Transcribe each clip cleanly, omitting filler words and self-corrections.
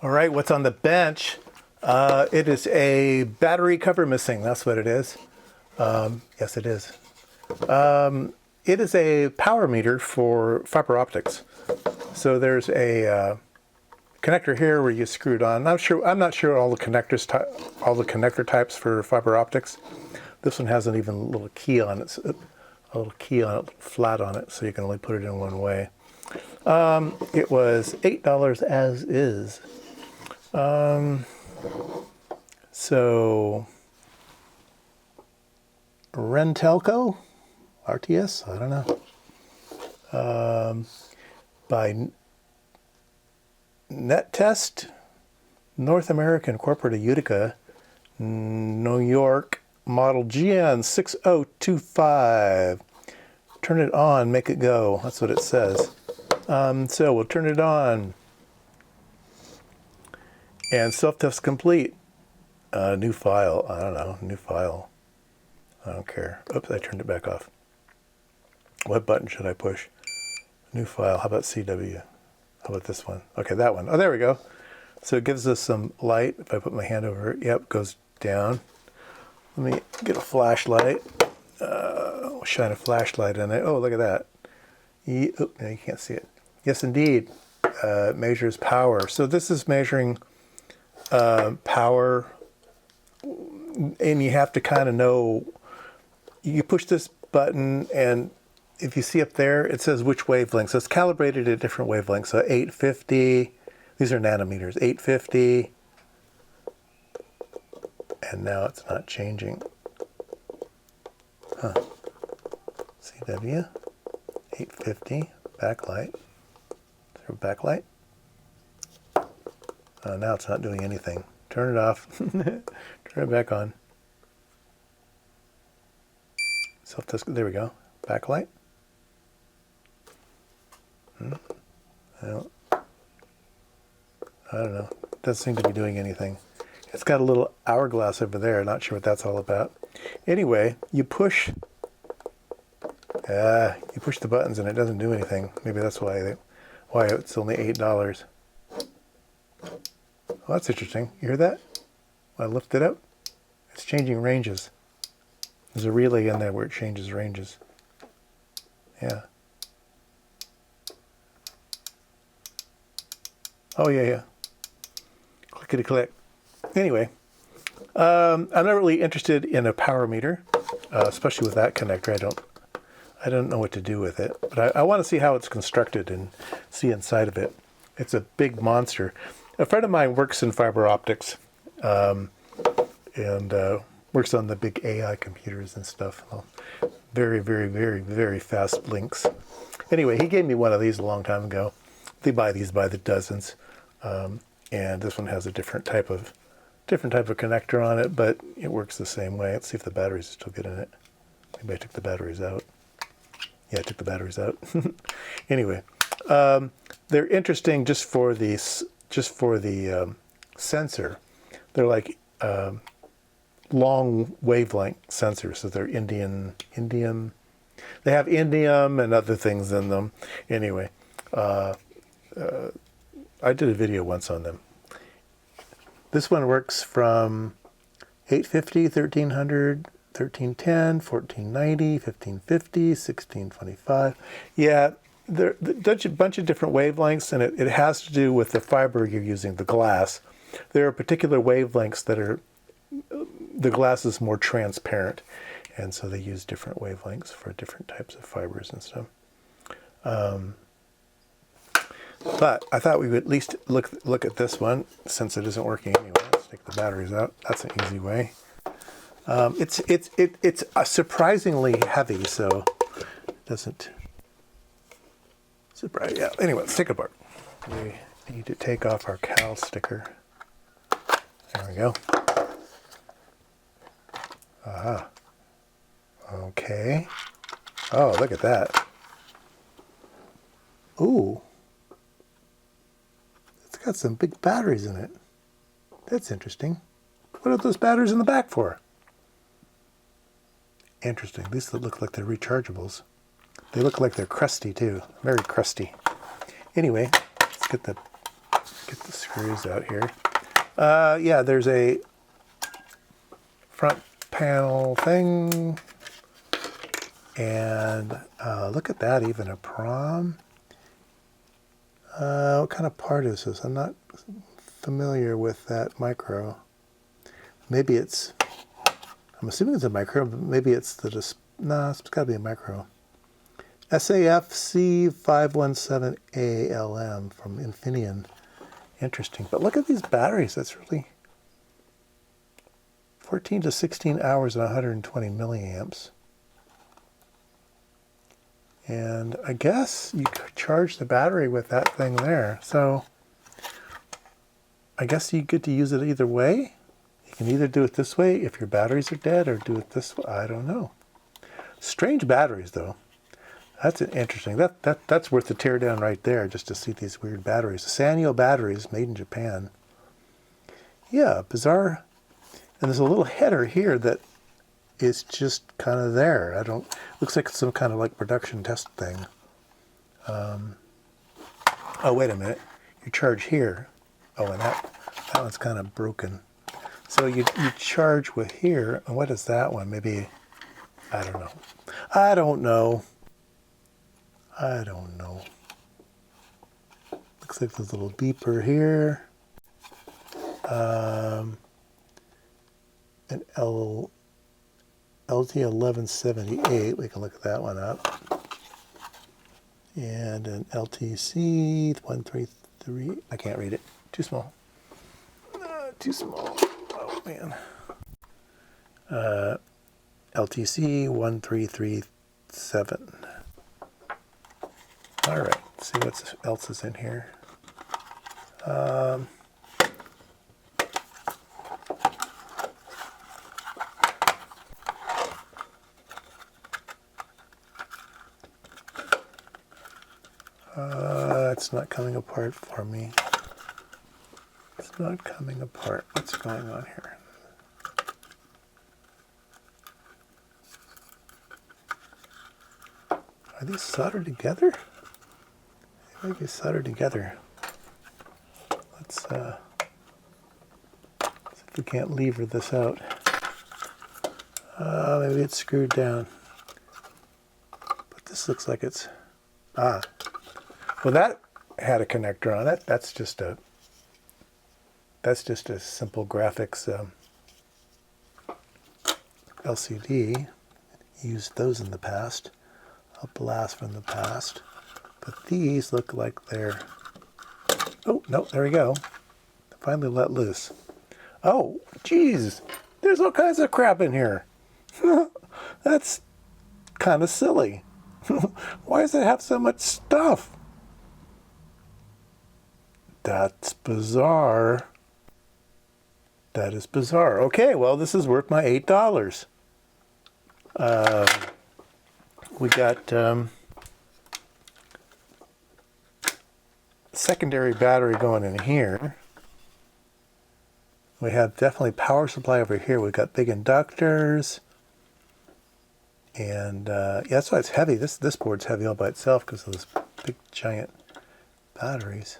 All right, what's on the bench? It is a battery cover missing. That's what it is. Yes, it is. It is a power meter for fiber optics. So there's a connector here where you screw it on. I'm not sure all the connector types for fiber optics. This one has an even little key on it, a little key on it, flat on it, so you can only put it in one way. It was $8 as is. So Rentelco, RTS, I don't know. By Net Test, North American Corporate of Utica, New York, model GN6025. Turn it on, make it go. That's what it says. So we'll turn it on. And self-test complete. New file. I don't know. New file. I don't care. Oops, I turned it back off. What button should I push? New file. How about CW? How about this one? Okay, that one. Oh, there we go. So it gives us some light. If I put my hand over it, yep, goes down. Let me get a flashlight. Shine a flashlight in it. Oh, look at that. Oh, no, you can't see it. Yes, indeed. It measures power. So this is measuring power, and you have to kind of know. You push this button, and if you see up there, it says which wavelength. So it's calibrated at different wavelengths. So 850, these are nanometers, 850, and now it's not changing. Huh. CW, 850, backlight. Is there a backlight? Now it's not doing anything. Turn it off. Turn it back on. Self-test. There we go. Backlight. I don't know. Doesn't seem to be doing anything. It's got a little hourglass over there. Not sure what that's all about. Anyway, you push the buttons and it doesn't do anything. Maybe that's why it's only $8. Well, that's interesting. You hear that? When I lift it up, it's changing ranges. There's a relay in there where it changes ranges. Yeah. Oh, yeah. Clickety click. Anyway, I'm not really interested in a power meter, especially with that connector. I don't know what to do with it, but I want to see how it's constructed and see inside of it. It's a big monster. A friend of mine works in fiber optics, and works on the big AI computers and stuff. Well, very, very, very, very fast links. Anyway, he gave me one of these a long time ago. They buy these by the dozens, and this one has a different type of connector on it, but it works the same way. Let's see if the batteries are still good in it. Maybe I took the batteries out. Yeah, I took the batteries out. Anyway, they're interesting just for the sensor. They're like long wavelength sensors, so they're indium. They have indium and other things in them. Anyway, I did a video once on them. This one works from 850, 1300, 1310, 1490, 1550, 1625. Yeah, there's a bunch of different wavelengths, and it has to do with the fiber you're using, the glass. There are particular wavelengths that are, the glass is more transparent, and so they use different wavelengths for different types of fibers and stuff. But I thought we would at least look at this one, since it isn't working anyway. Let's take the batteries out. That's an easy way. It's surprisingly heavy, so it doesn't surprise. Yeah. Anyway, let's take it apart. We need to take off our Cal sticker. There we go. Aha. Okay. Oh, look at that. Ooh. It's got some big batteries in it. That's interesting. What are those batteries in the back for? Interesting. These look like they're rechargeables. They look like they're crusty too. Very crusty. Anyway, let's get the get the screws out here. Yeah, there's a front panel thing. And look at that, even a prom. What kind of part is this? I'm not familiar with that micro. Maybe it's, I'm assuming it's a micro, but maybe it's the, no, it's got to be a micro. SAFC 517ALM from Infineon. Interesting. But look at these batteries. That's really 14 to 16 hours and 120 milliamps. And I guess you could charge the battery with that thing there. So I guess you get to use it either way. You can either do it this way if your batteries are dead, or do it this way. I don't know. Strange batteries, though. That's interesting. That's worth the teardown right there, just to see these weird batteries. Sanyo batteries, made in Japan. Yeah, bizarre. And there's a little header here that is just kind of there. Looks like some kind of like production test thing. Oh, wait a minute. You charge here. Oh, and that one's kind of broken. So you charge with here. And what is that one? Maybe, I don't know. I don't know. Looks like there's a little beeper here. An LT1178, we can look that one up. And an LTC 133, I can't read it, too small. Too small, oh man. LTC 1337. All right, let's see what else is in here. It's not coming apart for me. It's not coming apart. What's going on here? Are these soldered together? They might be soldered together. Let's see if we can't lever this out. Maybe it's screwed down. But this looks like it's... well, that had a connector on it. That's just a simple graphics LCD. Used those in the past. A blast from the past. But these look like they're... Oh, no, there we go. Finally let loose. Oh, geez. There's all kinds of crap in here. That's kind of silly. Why does it have so much stuff? That's bizarre. That is bizarre. Okay, well, this is worth my $8. We got secondary battery going in here. We have definitely power supply over here. We've got big inductors. And yeah, that's why it's heavy. This board's heavy all by itself because of those big giant batteries.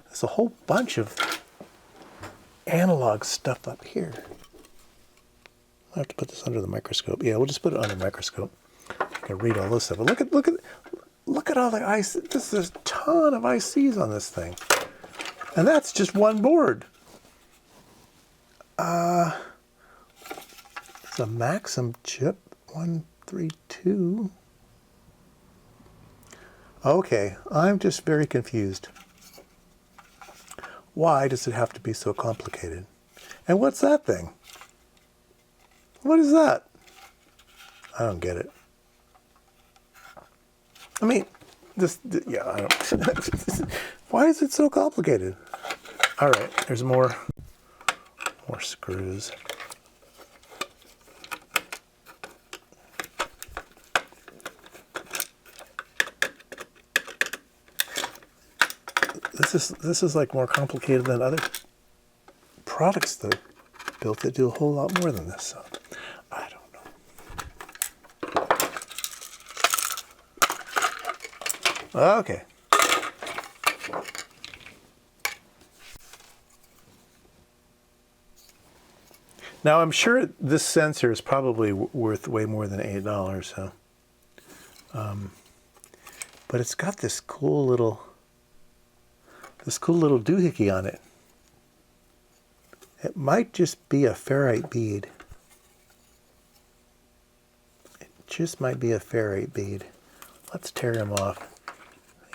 There's a whole bunch of analog stuff up here. I'll have to put this under the microscope. Yeah, we'll just put it under the microscope. I can read all this stuff. But look at all the IC. There's a ton of ICs on this thing. And that's just one board. It's a Maxim chip 132. Okay, I'm just very confused. Why does it have to be so complicated? And what's that thing? What is that? I don't get it. I mean, yeah, I don't. Why is it so complicated? All right, there's more screws. This is like more complicated than other products that are built that do a whole lot more than this. So I don't know. Okay. Now I'm sure this sensor is probably worth way more than $8. So, but it's got this cool little doohickey on it. It might just be a ferrite bead. It just might be a ferrite bead. Let's tear him off.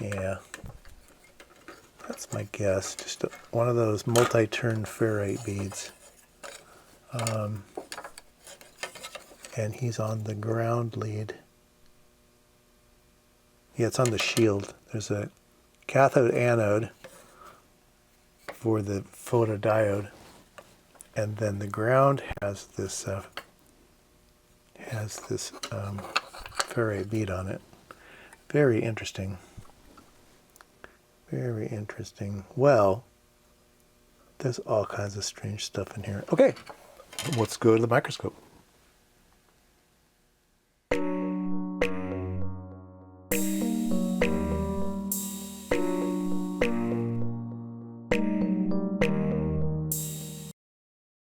Yeah, that's my guess. Just one of those multi-turn ferrite beads. And he's on the ground lead. Yeah, it's on the shield. There's a cathode anode for the photodiode, and then the ground has this ferrite bead on it. Very interesting. Very interesting. Well, there's all kinds of strange stuff in here. Okay, let's go to the microscope.